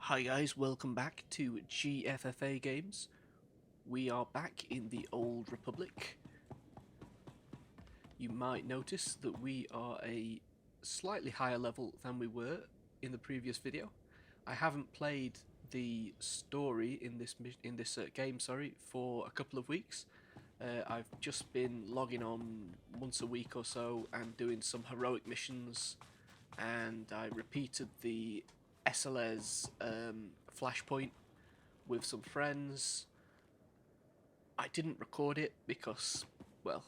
Hi guys, welcome back to GFFA Games. We are back in the Old Republic. You might notice that we are a slightly higher level than we were in the previous video. I haven't played the story in this game, for a couple of weeks. I've just been logging on once a week or so and doing some heroic missions, and I repeated the SLS flashpoint with some friends. I didn't record it because, well,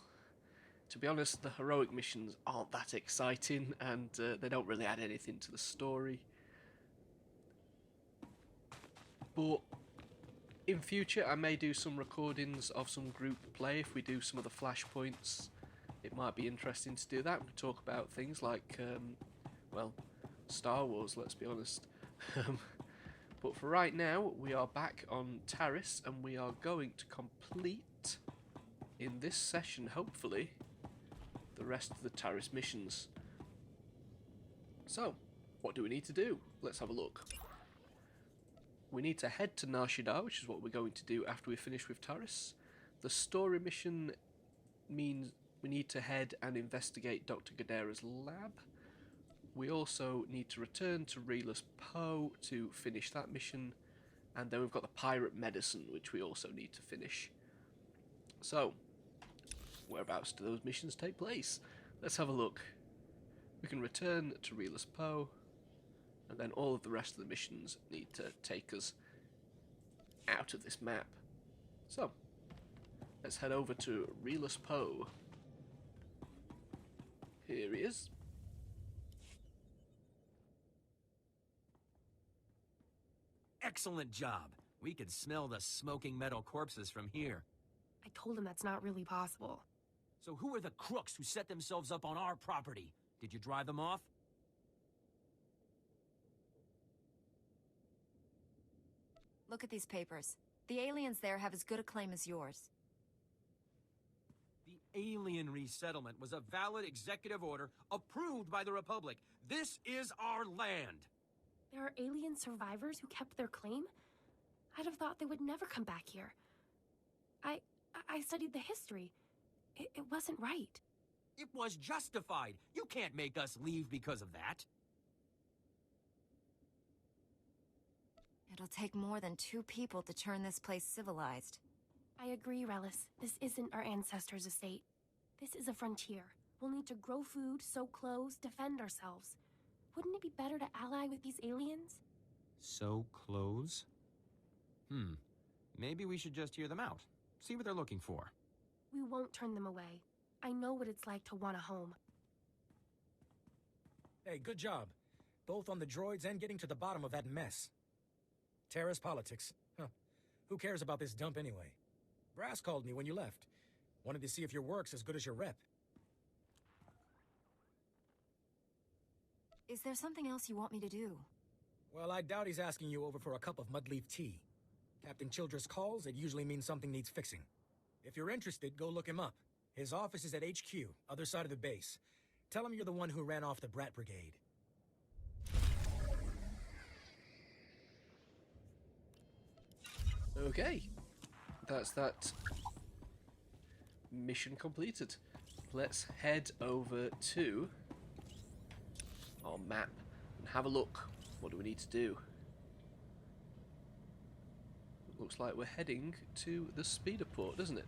to be honest, the heroic missions aren't that exciting and they don't really add anything to the story. But in future I may do some recordings of some group play if we do some of the flashpoints. It might be interesting to do that. We talk about things like, well, Star Wars, let's be honest. But for right now, we are back on Taris, and we are going to complete, in this session, hopefully, the rest of the Taris missions. So, what do we need to do? Let's have a look. We need to head to Nar Shaddaa, which is what we're going to do after we finish with Taris. The story mission means we need to head and investigate Dr. Gadera's lab. We also need to return to Relas Poe to finish that mission, and then we've got the pirate medicine, which we also need to finish. So, whereabouts do those missions take place? Let's have a look. We can return to Relas Poe, and then all of the rest of the missions need to take us out of this map. So, let's head over to Relas Poe. Here he is. Excellent job. We could smell the smoking metal corpses from here. I told him that's not really possible. So who are the crooks who set themselves up on our property? Did you drive them off? Look at these papers. The aliens there have as good a claim as yours. The alien resettlement was a valid executive order approved by the Republic. This is our land. There are alien survivors who kept their claim? I'd have thought they would never come back here. I studied the history. It wasn't right. It was justified. You can't make us leave because of that. It'll take more than 2 people to turn this place civilized. I agree, Relis. This isn't our ancestors' estate. This is a frontier. We'll need to grow food, sew clothes, defend ourselves. Wouldn't it be better to ally with these aliens? Sew clothes? Maybe we should just hear them out. See what they're looking for. We won't turn them away. I know what it's like to want a home. Hey, good job. Both on the droids and getting to the bottom of that mess. Taris politics. Huh. Who cares about this dump anyway? Brass called me when you left. Wanted to see if your work's as good as your rep. Is there something else you want me to do? Well, I doubt he's asking you over for a cup of mudleaf tea. Captain Childress calls, it usually means something needs fixing. If you're interested, go look him up. His office is at HQ, other side of the base. Tell him you're the one who ran off the Brat Brigade. Okay, that's that mission completed. Let's head over to our map and have a look. What do we need to do? Looks like we're heading to the speeder port, doesn't it?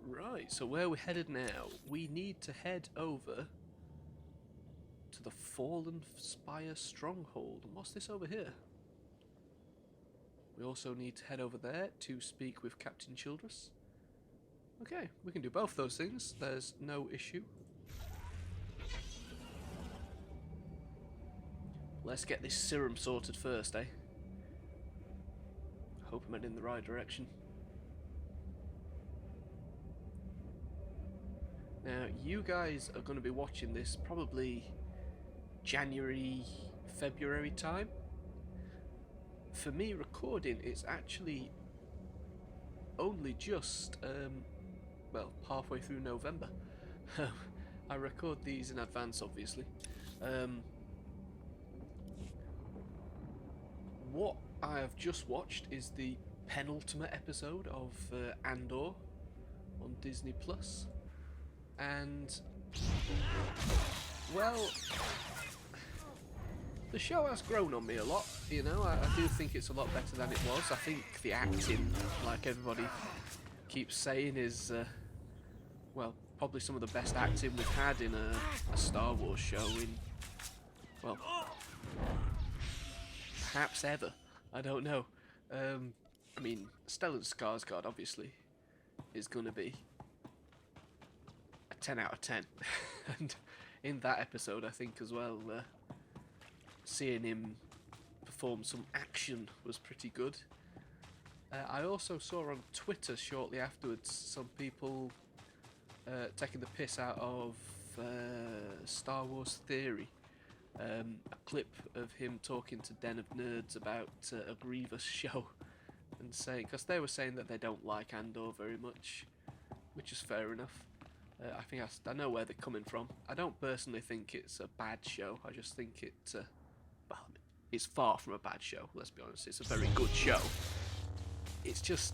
Right, so where are we headed now? We need to head over to the Fallen Spire Stronghold. And what's this over here? We also need to head over there to speak with Captain Childress. Okay, we can do both those things. There's no issue. Let's get this serum sorted first, eh? Hope I'm heading in the right direction. Now, you guys are going to be watching this probably January, February time. for me recording, it's actually only just well, halfway through November. I record these in advance, obviously. What I have just watched is the penultimate episode of Andor on Disney Plus, and well, the show has grown on me a lot. You know, I do think it's a lot better than it was. I think the acting, like everybody keeps saying, is well, probably some of the best acting we've had in a Star Wars show in, well, perhaps ever. I don't know. I mean, Stellan Skarsgård obviously is going to be a 10 out of 10. And in that episode, I think as well, seeing him perform some action was pretty good. I also saw on Twitter shortly afterwards some people taking the piss out of Star Wars Theory. A clip of him talking to Den of Nerds about a Grievous show, and saying, because they were saying that they don't like Andor very much, which is fair enough. I think I know where they're coming from. I don't personally think it's a bad show. I just think well, it's far from a bad show. Let's be honest, it's a very good show. It's just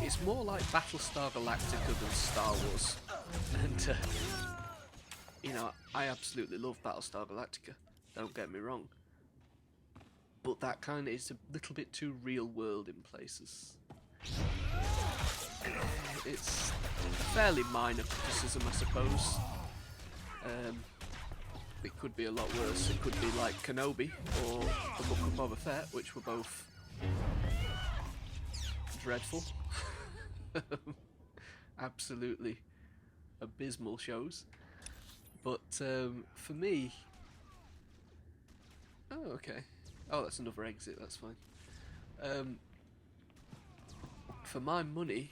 it's more like Battlestar Galactica than Star Wars. And, you know, I absolutely love Battlestar Galactica, don't get me wrong. But that kind of is a little bit too real world in places. It's a fairly minor criticism, I suppose. It could be a lot worse. It could be like Kenobi or the Book of Boba Fett, which were both dreadful. Absolutely abysmal shows. But for me, oh, okay. Oh, that's another exit, that's fine. For my money,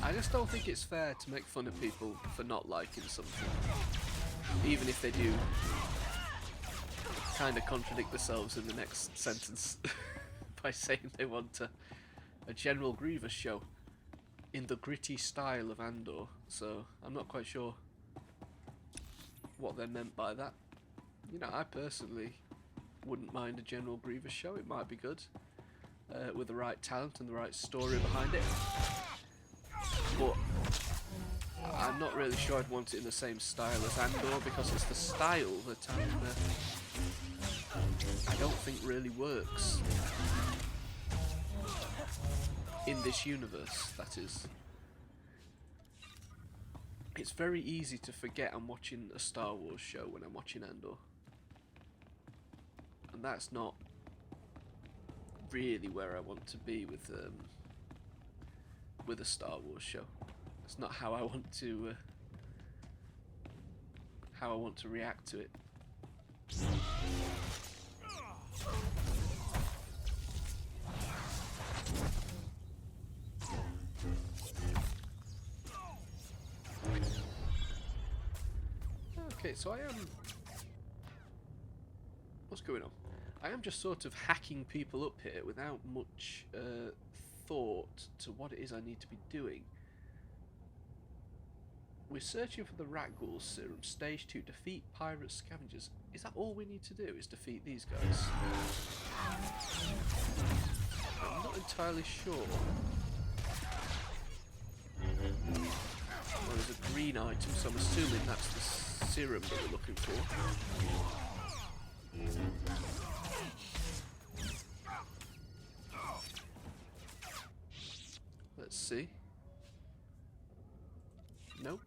I just don't think it's fair to make fun of people for not liking something, even if they do kind of contradict themselves in the next sentence by saying they want a General Grievous show in the gritty style of Andor. So I'm not quite sure what they meant by that. You know, I personally wouldn't mind a General Grievous show. It might be good, with the right talent and the right story behind it. But I'm not really sure I'd want it in the same style as Andor, because it's the style that I don't think really works in this universe, that is. It's very easy to forget I'm watching a Star Wars show when I'm watching Andor. And that's not really where I want to be with a Star Wars show. It's not how I want to react to it. Okay, so I am... What's going on? I am just sort of hacking people up here without much thought to what it is I need to be doing. We're searching for the Rat-Ghoul serum. Stage 2. Defeat pirate scavengers. Is that all we need to do, is defeat these guys? I'm not entirely sure. Well, there's a green item, so I'm assuming that's the serum that we're looking for. Let's see. Nope.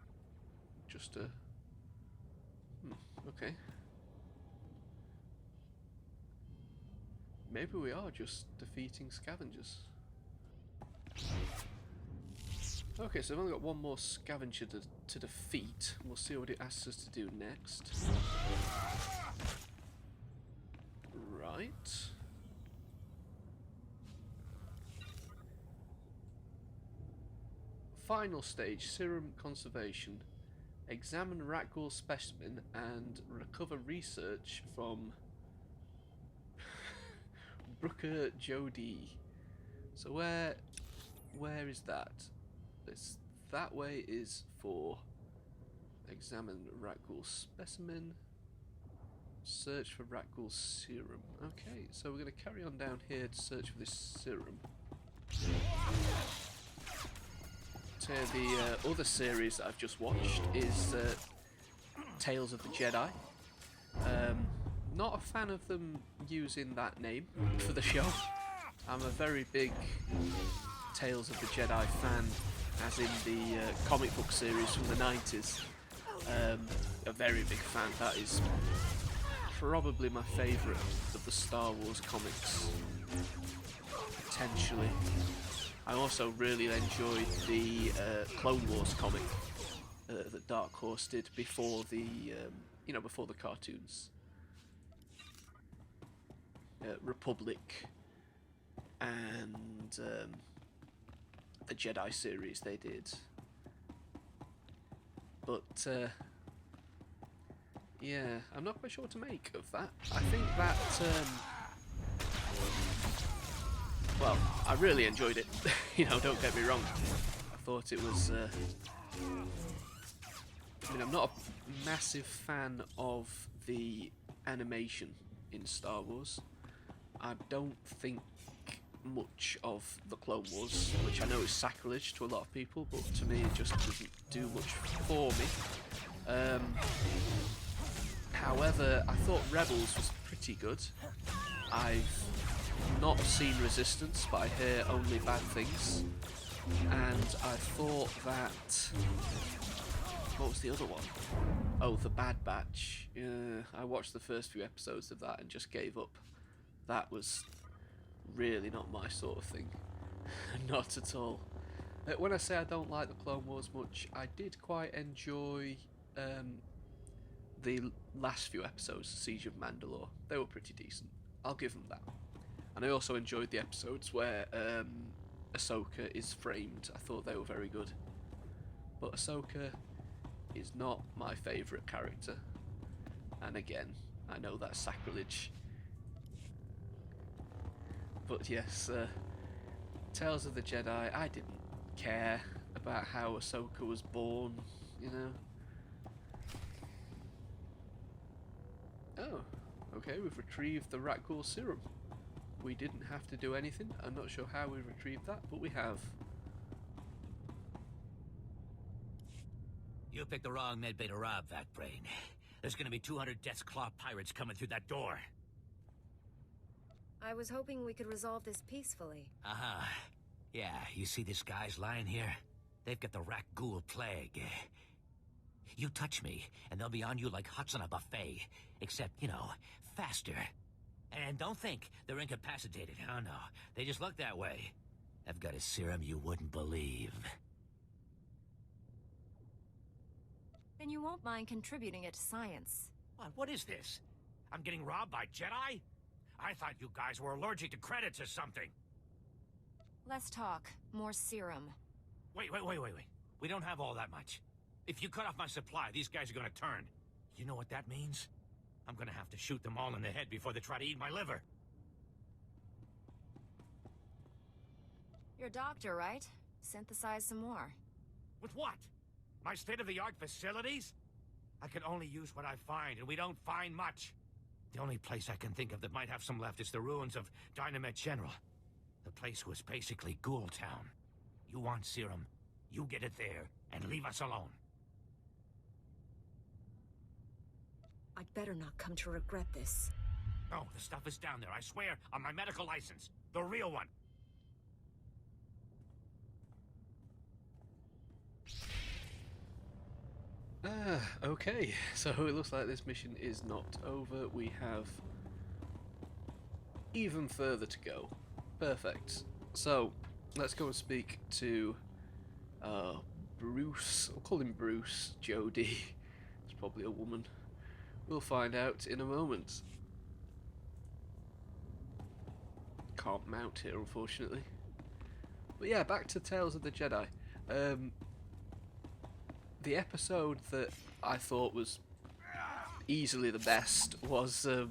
Just a... okay. Maybe we are just defeating scavengers. Okay, so I've only got one more scavenger to defeat. We'll see what it asks us to do next. Right. Final stage, serum conservation. Examine Rakghoul specimen and recover research from Brooker Jody. So where is that? This that way is for examine Rakghoul specimen. Search for Rakghoul serum. Okay, so we're going to carry on down here to search for this serum. So the other series that I've just watched is Tales of the Jedi. Not a fan of them using that name for the show. I'm a very big Tales of the Jedi fan, as in the comic book series from the 90s. A very big fan. That is probably my favourite of the Star Wars comics, potentially. I also really enjoyed the Clone Wars comic that Dark Horse did before the, before the cartoons. Republic and the Jedi series they did. But yeah, I'm not quite sure what to make of that. I think that well, I really enjoyed it. Don't get me wrong. I thought it was I'm not a massive fan of the animation in Star Wars. I don't think much of the Clone Wars, which I know is sacrilege to a lot of people, but to me it just doesn't do much for me. However, I thought Rebels was pretty good. I've not seen Resistance, but I hear only bad things. And I thought that... What was the other one? Oh, The Bad Batch. I watched the first few episodes of that and just gave up. That was really not my sort of thing. Not at all. When I say I don't like the Clone Wars much, I did quite enjoy the last few episodes of Siege of Mandalore. They were pretty decent. I'll give them that. And I also enjoyed the episodes where Ahsoka is framed. I thought they were very good. But Ahsoka is not my favourite character. And again, I know that's sacrilege. But yes, Tales of the Jedi, I didn't care about how Ahsoka was born, Oh, okay, we've retrieved the Rakghoul serum. We didn't have to do anything. I'm not sure how we retrieved that, but we have. You picked the wrong medbay to rob, Vac-Brain. There's gonna be 200 Death's Claw pirates coming through that door. I was hoping we could resolve this peacefully. Uh-huh. Yeah, you see these guys lying here? They've got the Rakghoul plague. You touch me, and they'll be on you like huts on a buffet. Except, faster. And don't think they're incapacitated. Oh, no. They just look that way. I've got a serum you wouldn't believe. Then you won't mind contributing it to science. What is this? I'm getting robbed by Jedi? I thought you guys were allergic to credits or something. Less talk, more serum. Wait. We don't have all that much. If you cut off my supply, these guys are gonna turn. You know what that means? I'm gonna have to shoot them all in the head before they try to eat my liver. You're a doctor, right? Synthesize some more. With what? My state-of-the-art facilities? I can only use what I find, and we don't find much. The only place I can think of that might have some left is the ruins of Dynamet General. The place was basically Ghoul Town. You want serum, you get it there, and leave us alone. I'd better not come to regret this. No, the stuff is down there, I swear, on my medical license. The real one. Okay, so it looks like this mission is not over. We have even further to go. Perfect. So, let's go and speak to Bruce. I'll call him Bruce. Jody. It's probably a woman. We'll find out in a moment. Can't mount here, unfortunately. But yeah, back to Tales of the Jedi. the episode that I thought was easily the best was the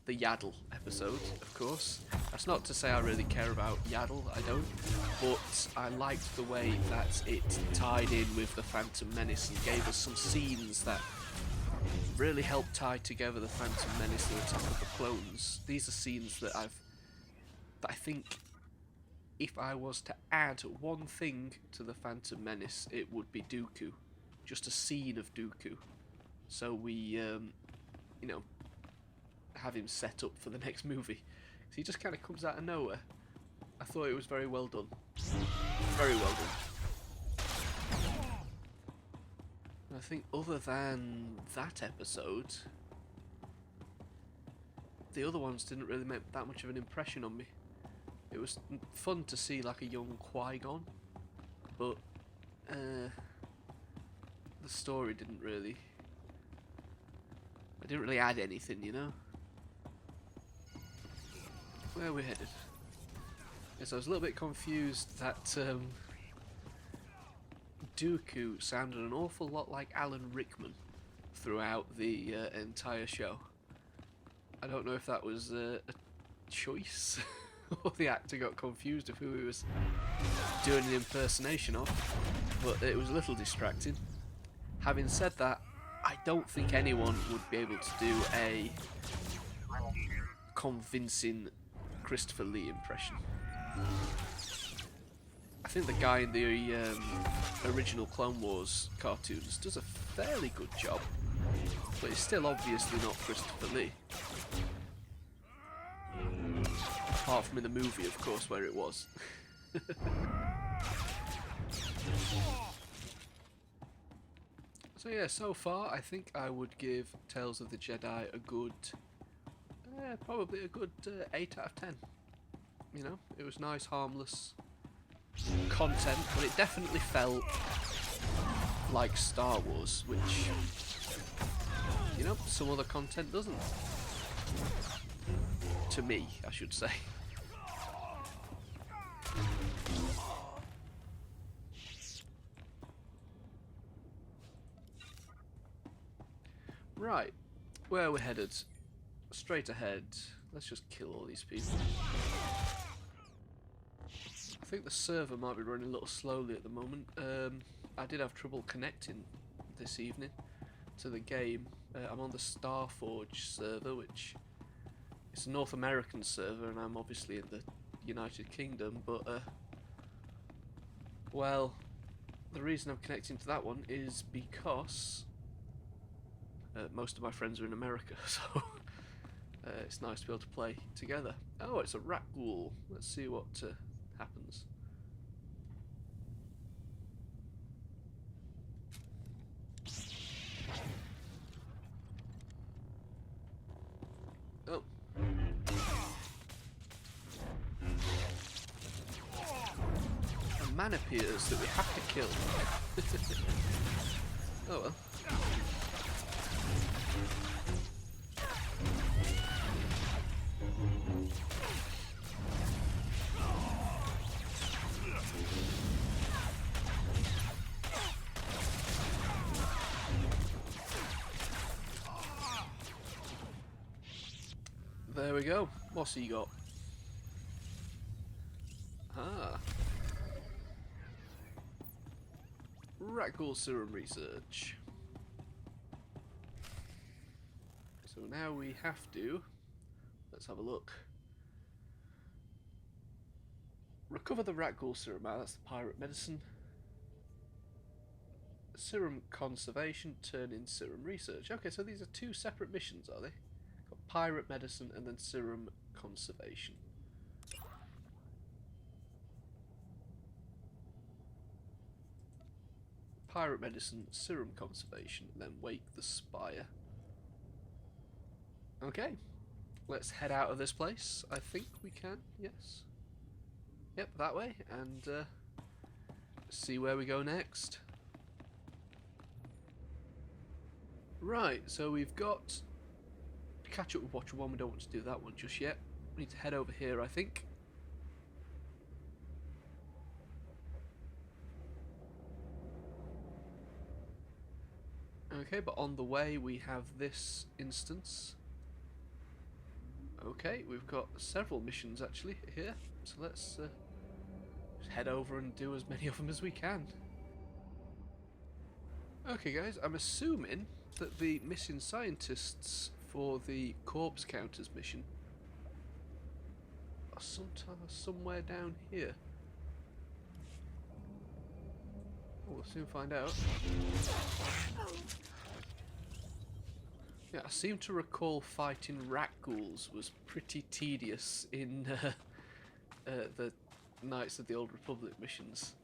Yaddle episode, of course. That's not to say I really care about Yaddle, I don't, but I liked the way that it tied in with the Phantom Menace and gave us some scenes that really helped tie together the Phantom Menace and Attack of the Clones. These are scenes that I think if I was to add one thing to the Phantom Menace, it would be Dooku. Just a scene of Dooku. So we, you know, have him set up for the next movie. So he just kind of comes out of nowhere. I thought it was very well done. Very well done. And I think other than that episode, the other ones didn't really make that much of an impression on me. It was fun to see like a young Qui-Gon, but the story didn't really... I didn't really add anything, you know? Where are we headed? Yes, I was a little bit confused that Dooku sounded an awful lot like Alan Rickman throughout the entire show. I don't know if that was a choice or the actor got confused of who he was doing an impersonation of, but it was a little distracting. Having said that, I don't think anyone would be able to do a convincing Christopher Lee impression. I think the guy in the original Clone Wars cartoons does a fairly good job, but it's still obviously not Christopher Lee. Apart from in the movie, of course, where it was. So yeah, so far I think I would give Tales of the Jedi a good, probably a good 8 out of 10. You know, it was nice, harmless content, but it definitely felt like Star Wars, which, you know, some other content doesn't. To me, I should say. Right, where are we headed? Straight ahead. Let's just kill all these people. I think the server might be running a little slowly at the moment. I did have trouble connecting this evening to the game. I'm on the Starforge server, which is a North American server, and I'm obviously in the United Kingdom, but well, the reason I'm connecting to that one is because most of my friends are in America, so it's nice to be able to play together. Oh, it's a rat ghoul. Let's see what happens. Oh. A man appears that we have to kill. Oh well. There we go. What's he got? Ah. Ragdoll serum research. So now we have to... Let's have a look. Recover the Ragdoll serum. Ah, that's the pirate medicine. Serum conservation, turn in serum research. Okay, so these are two separate missions, are they? Got pirate medicine and then serum conservation. Pirate medicine, serum conservation, and then wake the spire. Okay, let's head out of this place. I think we can, yes. Yep, that way, and see where we go next. Right, so we've got catch up with Watcher 1. We don't want to do that one just yet. We need to head over here, I think. Okay, but on the way we have this instance. Okay, we've got several missions actually here, so let's head over and do as many of them as we can. Okay guys, I'm assuming that the missing scientists for the corpse counters mission are somewhere down here. We'll soon find out. Yeah, I seem to recall fighting rat ghouls was pretty tedious in the Knights of the Old Republic missions.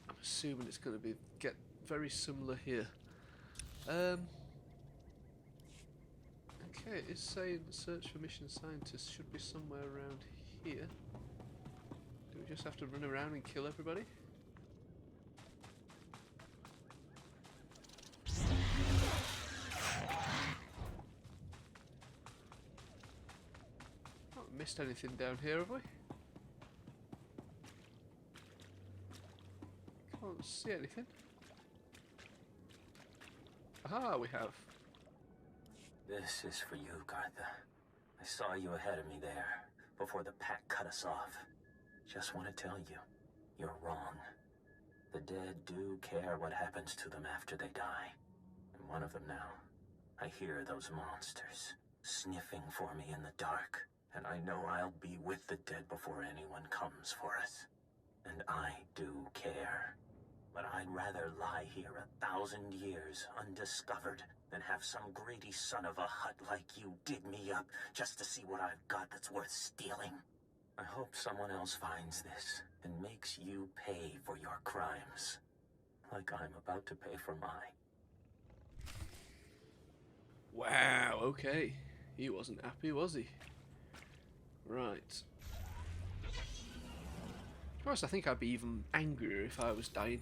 I'm assuming it's going to get very similar here. Okay, it's saying search for mission scientists should be somewhere around here. Do we just have to run around and kill everybody? Not missed anything down here, have we? Can't see anything. Aha, we have. This is for you, Gartha. I saw you ahead of me there, before the pack cut us off. Just want to tell you, you're wrong. The dead do care what happens to them after they die. I'm one of them now. I hear those monsters sniffing for me in the dark, and I know I'll be with the dead before anyone comes for us. And I do care. But I'd rather lie here 1,000 years undiscovered than have some greedy son of a hut like you dig me up just to see what I've got that's worth stealing. I hope someone else finds this and makes you pay for your crimes, like I'm about to pay for mine. Wow, okay. He wasn't happy, was he? Right. Of course, I think I'd be even angrier if I was dying.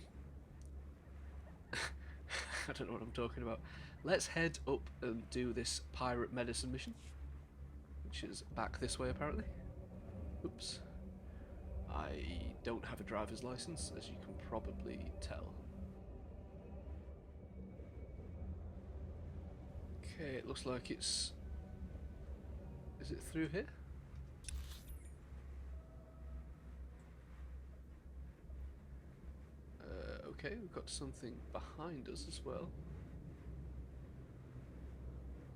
I don't know what I'm talking about. Let's head up and do this pirate medicine mission, which is back this way apparently. Oops. I don't have a driver's license, as you can probably tell. Okay, it looks like it's... Is it through here? Okay, we've got something behind us as well.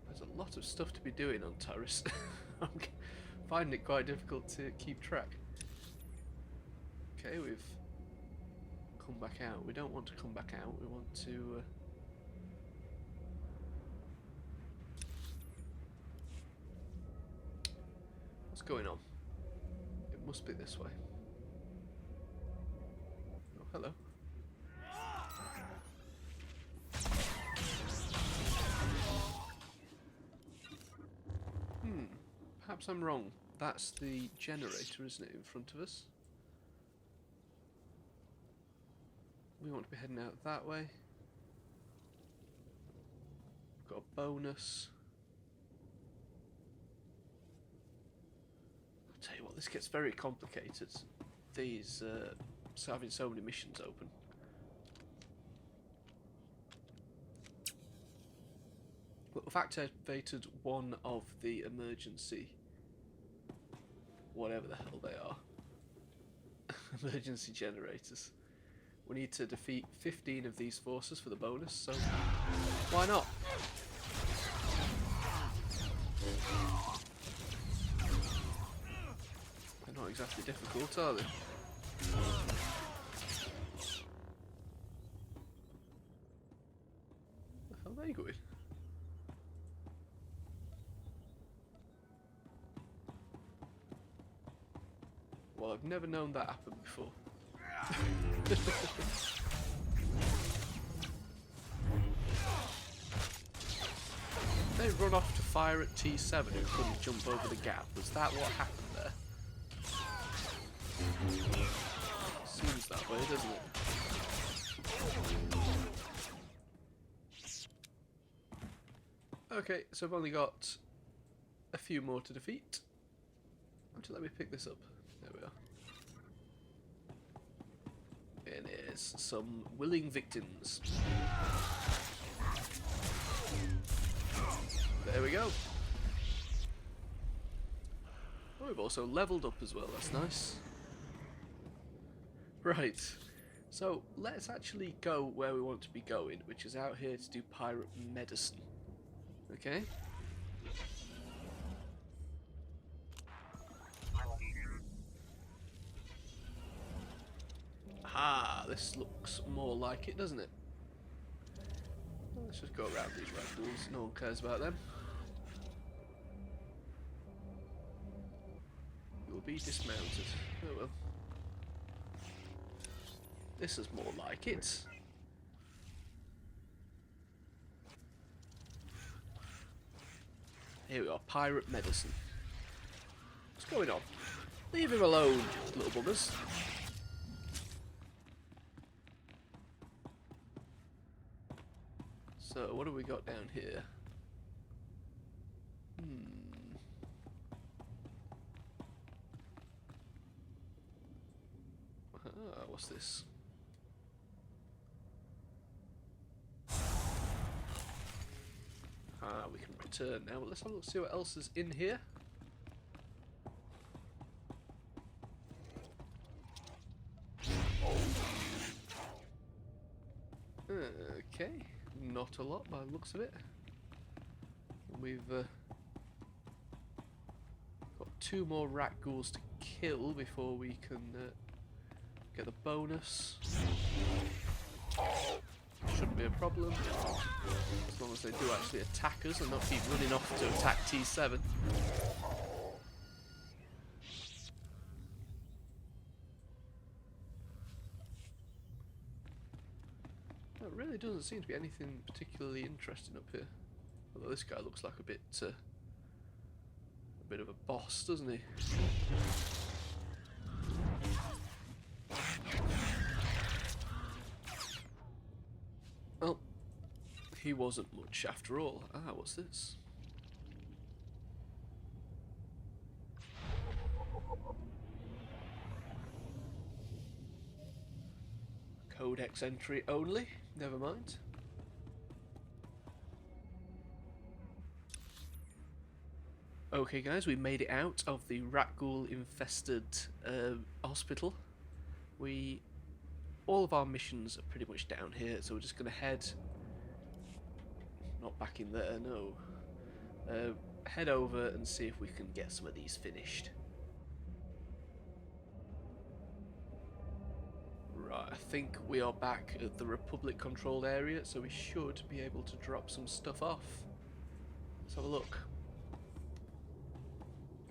There's a lot of stuff to be doing on Taris. I'm finding it quite difficult to keep track. Okay, we've come back out. We don't want to come back out. We want to... What's going on? It must be this way. Oh, hello. Perhaps I'm wrong. That's the generator, isn't it, in front of us? We want to be heading out that way. We've got a bonus. I'll tell you what, this gets very complicated. These, having so many missions open. We've activated one of the emergency, whatever the hell they are, emergency generators. We need to defeat 15 of these forces for the bonus, so why not? They're not exactly difficult, are they? Where the hell are they going? Well, I've never known that happen before. They run off to fire at T7 who couldn't jump over the gap. Was that what happened there? Seems that way, doesn't it? Okay, so I've only got a few more to defeat. Actually, let me pick this up. There we are. And there's some willing victims. we go. Oh, we've also leveled up as well, that's nice. Right, so let's actually go where we want to be going, which is out here to do pirate medicine. Okay? Ah, this looks more like it, doesn't it? Let's just go around these rifles, no one cares about them. You'll be dismounted. Oh well. This is more like it. Here we are, pirate medicine. What's going on? Leave him alone, little buggers. So, what have we got down here? Ah, what's this? Ah, we can return now. Let's have a look, see what else is in here. Okay, not a lot by the looks of it. We've got 2 more rat ghouls to kill before we can get the bonus. Shouldn't be a problem, as long as they do actually attack us and not keep running off to attack T7. There really doesn't seem to be anything particularly interesting up here. Although this guy looks like a bit of a boss, doesn't he? Well, he wasn't much after all. Ah, what's this? Codex entry only. Never mind. Okay guys, we made it out of the rat ghoul infested hospital. All of our missions are pretty much down here, so we're just going to head, not back in there, no, head over and see if we can get some of these finished. Right, I think we are back at the Republic controlled area, so we should be able to drop some stuff off. Let's have a look.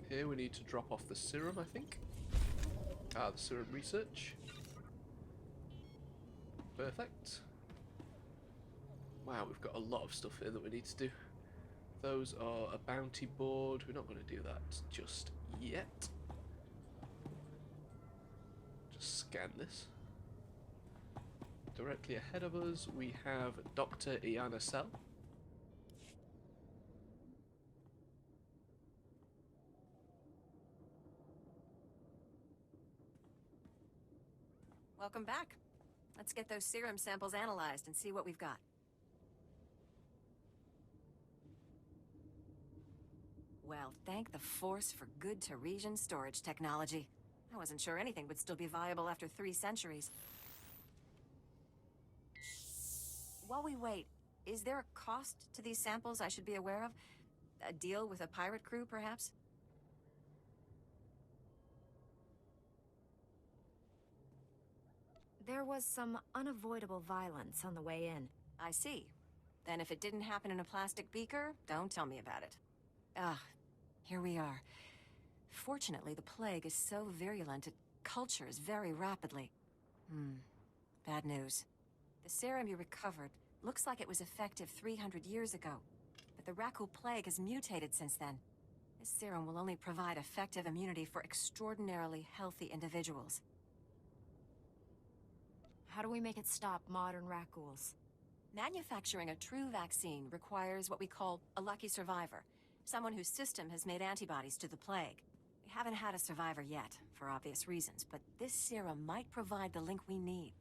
Here we need to drop off the serum, I think. Ah, the serum research. Perfect. Wow, we've got a lot of stuff here that we need to do. Those are a bounty board. We're not going to do that just yet. Just scan this. Directly ahead of us, we have Dr. Iana Cell. Welcome back. Let's get those serum samples analyzed and see what we've got. Well, thank the Force for good Tarisian storage technology. I wasn't sure anything would still be viable after 3 centuries. While we wait, is there a cost to these samples I should be aware of? A deal with a pirate crew, perhaps? There was some unavoidable violence on the way in. I see. Then if it didn't happen in a plastic beaker, don't tell me about it. Ah, here we are. Fortunately, the plague is so virulent it cultures very rapidly. Bad news. The serum you recovered looks like it was effective 300 years ago, but the Rakul plague has mutated since then. This serum will only provide effective immunity for extraordinarily healthy individuals. How do we make it stop modern rat ghouls? Manufacturing a true vaccine requires what we call a lucky survivor, someone whose system has made antibodies to the plague. We haven't had a survivor yet, for obvious reasons, but this serum might provide the link we need.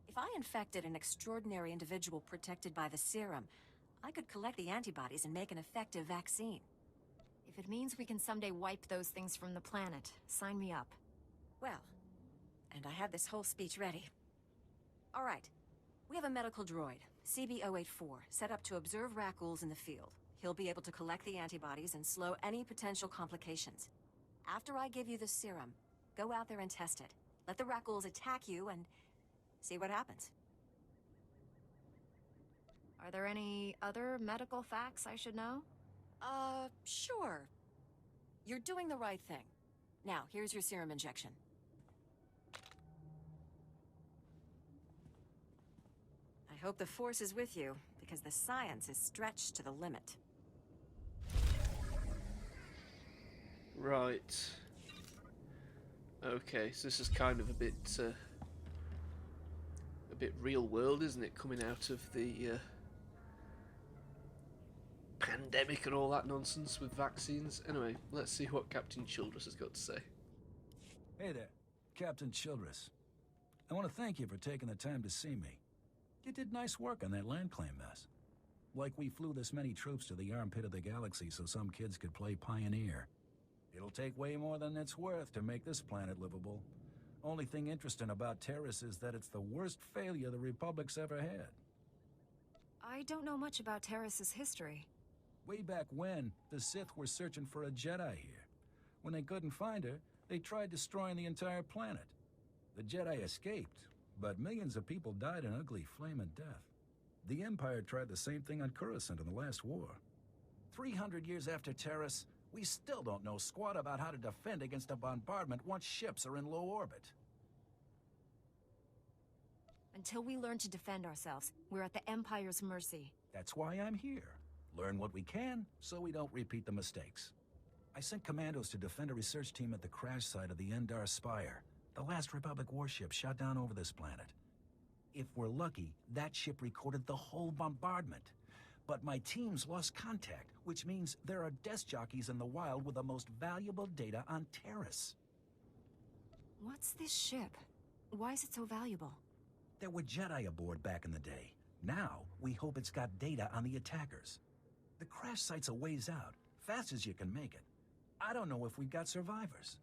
If I infected an extraordinary individual protected by the serum, I could collect the antibodies and make an effective vaccine. If it means we can someday wipe those things from the planet, sign me up. Well, and I had this whole speech ready. All right. We have a medical droid, CB-084, set up to observe rat ghouls in the field. He'll be able to collect the antibodies and slow any potential complications. After I give you the serum, go out there and test it. Let the rat ghouls attack you and see what happens. Are there any other medical facts I should know? Sure. You're doing the right thing. Now, here's your serum injection. I hope the Force is with you, because the science is stretched to the limit. Right. Okay, so this is kind of a bit real world, isn't it? Coming out of the pandemic and all that nonsense with vaccines. Anyway, let's see what Captain Childress has got to say. Hey there, Captain Childress. I want to thank you for taking the time to see me. You did nice work on that land claim mess. Like we flew this many troops to the armpit of the galaxy so some kids could play pioneer. It'll take way more than it's worth to make this planet livable. Only thing interesting about Taris is that it's the worst failure the Republic's ever had. I don't know much about Taris's history. Way back when, the Sith were searching for a Jedi here. When they couldn't find her, they tried destroying the entire planet. The Jedi escaped, but millions of people died an ugly flaming death. The Empire tried the same thing on Coruscant in the last war. 300 years after Taris, we still don't know squat about how to defend against a bombardment once ships are in low orbit. Until we learn to defend ourselves, we're at the Empire's mercy. That's why I'm here. Learn what we can, so we don't repeat the mistakes. I sent commandos to defend a research team at the crash site of the Endar Spire, the last Republic warship shot down over this planet. If we're lucky, that ship recorded the whole bombardment. But my teams lost contact, which means there are desk jockeys in the wild with the most valuable data on Taris. What's this ship? Why is it so valuable? There were Jedi aboard back in the day. Now, we hope it's got data on the attackers. The crash site's a ways out, fast as you can make it. I don't know if we've got survivors.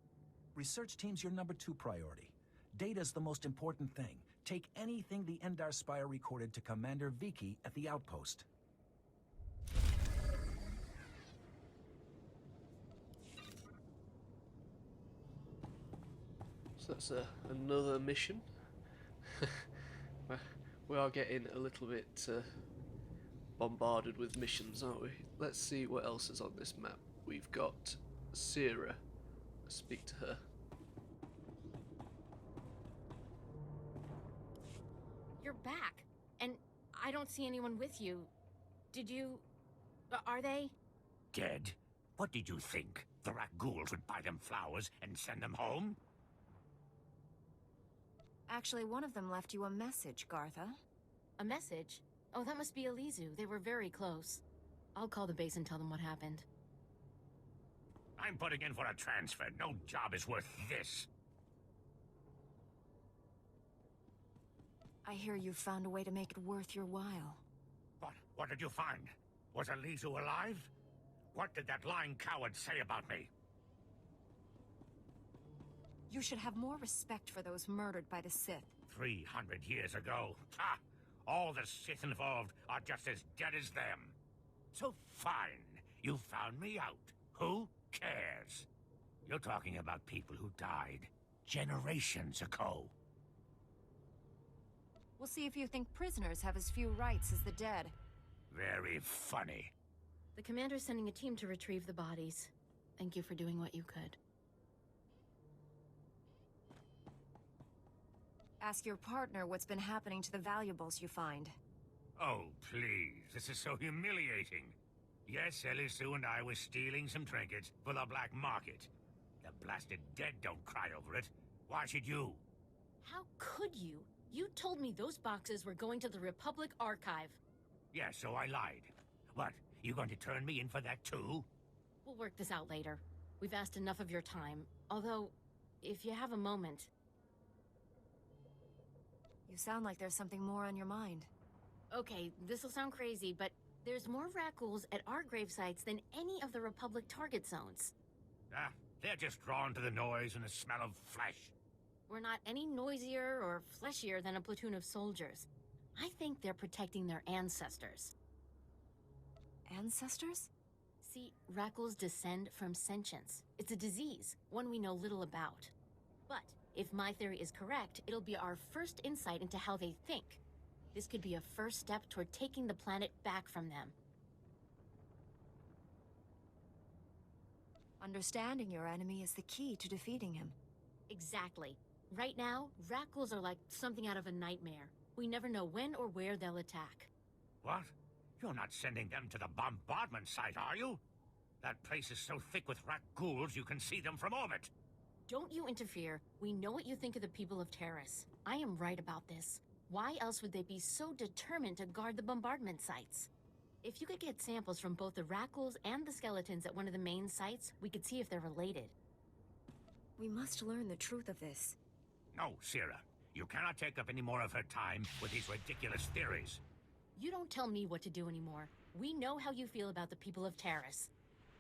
Research team's your number 2 priority. Data's the most important thing. Take anything the Endar Spire recorded to Commander Viki at the outpost. So that's another mission. We are getting a little bit bombarded with missions, aren't we? Let's see what else is on this map. We've got Sierra. Let's speak to her. You're back, and I don't see anyone with you. Did you... are they? Dead? What did you think? The rat ghouls would buy them flowers and send them home? Actually, one of them left you a message, Gartha. A message? Oh, that must be Elizu. They were very close. I'll call the base and tell them what happened. I'm putting in for a transfer. No job is worth this. I hear you found a way to make it worth your while. What did you find? Was Elizu alive? What did that lying coward say about me? You should have more respect for those murdered by the Sith. 300 years ago. Ha! All the Sith involved are just as dead as them. So fine. You found me out. Who cares? You're talking about people who died generations ago. We'll see if you think prisoners have as few rights as the dead. Very funny. The commander's sending a team to retrieve the bodies. Thank you for doing what you could. Ask your partner what's been happening to the valuables you find. Oh, please. This is so humiliating. Yes, Elizu and I were stealing some trinkets for the black market. The blasted dead don't cry over it. Why should you? How could you? You told me those boxes were going to the Republic Archive. Yeah, so I lied. What, you going to turn me in for that too? We'll work this out later. We've asked enough of your time. Although, if you have a moment... You sound like there's something more on your mind. Okay, this'll sound crazy, but There's more rat ghouls at our grave sites than any of the Republic target zones. Ah, they're just drawn to the noise and the smell of flesh. We're not any noisier or fleshier than a platoon of soldiers. I think they're protecting their ancestors. Ancestors? See, rat ghouls descend from sentience. It's a disease, one we know little about. But if my theory is correct, it'll be our first insight into how they think. This could be a first step toward taking the planet back from them. Understanding your enemy is the key to defeating him. Exactly. Right now, rat ghouls are like something out of a nightmare. We never know when or where they'll attack. What? You're not sending them to the bombardment site, are you? That place is so thick with rat ghouls you can see them from orbit. Don't you interfere. We know what you think of the people of Taris. I am right about this. Why else would they be so determined to guard the bombardment sites? If you could get samples from both the rat ghouls and the skeletons at one of the main sites, we could see if they're related. We must learn the truth of this. No, Sierra. You cannot take up any more of her time with these ridiculous theories. You don't tell me what to do anymore. We know how you feel about the people of Taris.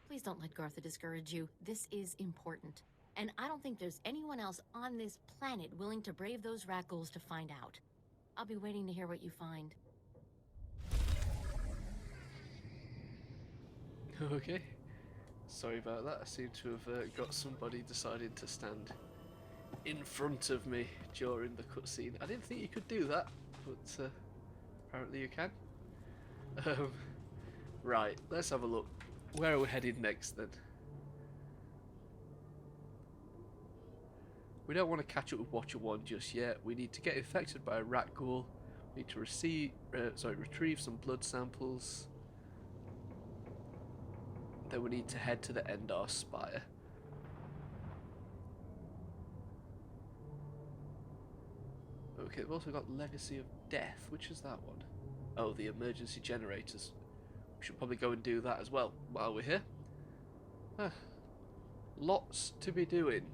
Please don't let Gartha discourage you. This is important. And I don't think there's anyone else on this planet willing to brave those rat ghouls to find out. I'll be waiting to hear what you find. Okay. Sorry about that. I seem to have got somebody deciding to stand in front of me during the cutscene. I didn't think you could do that, but apparently you can. Right, let's have a look. Where are we headed next then? We don't want to catch up with Watcher 1 just yet. We need to get infected by a rat ghoul. We need to retrieve some blood samples. Then we need to head to the Endar Spire. Okay, we've also got Legacy of Death. Which is that one? Oh, the emergency generators. We should probably go and do that as well while we're here. Lots to be doing.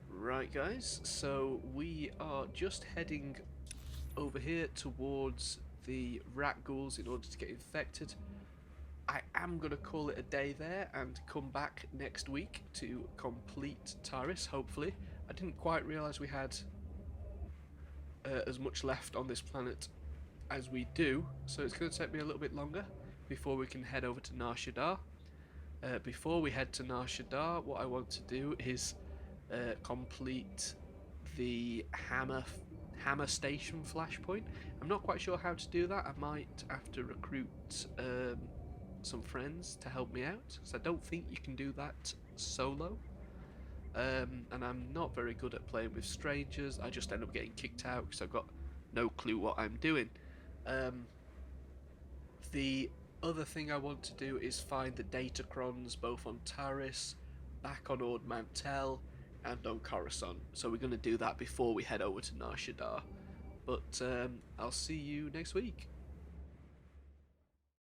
Right guys, so we are just heading over here towards the rat ghouls in order to get infected. I am going to call it a day there and come back next week to complete Taris, hopefully. I didn't quite realise we had as much left on this planet as we do, so it's going to take me a little bit longer before we can head over to Nar Shaddaa. Before we head to Nar Shaddaa, what I want to do is complete the Hammer Station flashpoint. I'm not quite sure how to do that. I might have to recruit some friends to help me out, because I don't think you can do that solo. And I'm not very good at playing with strangers. I just end up getting kicked out because I've got no clue what I'm doing. The other thing I want to do is find the Datacrons both on Taris, back on Ord Mantell, and on Coruscant. So we're going to do that before we head over to Nar Shaddaa. But I'll see you next week.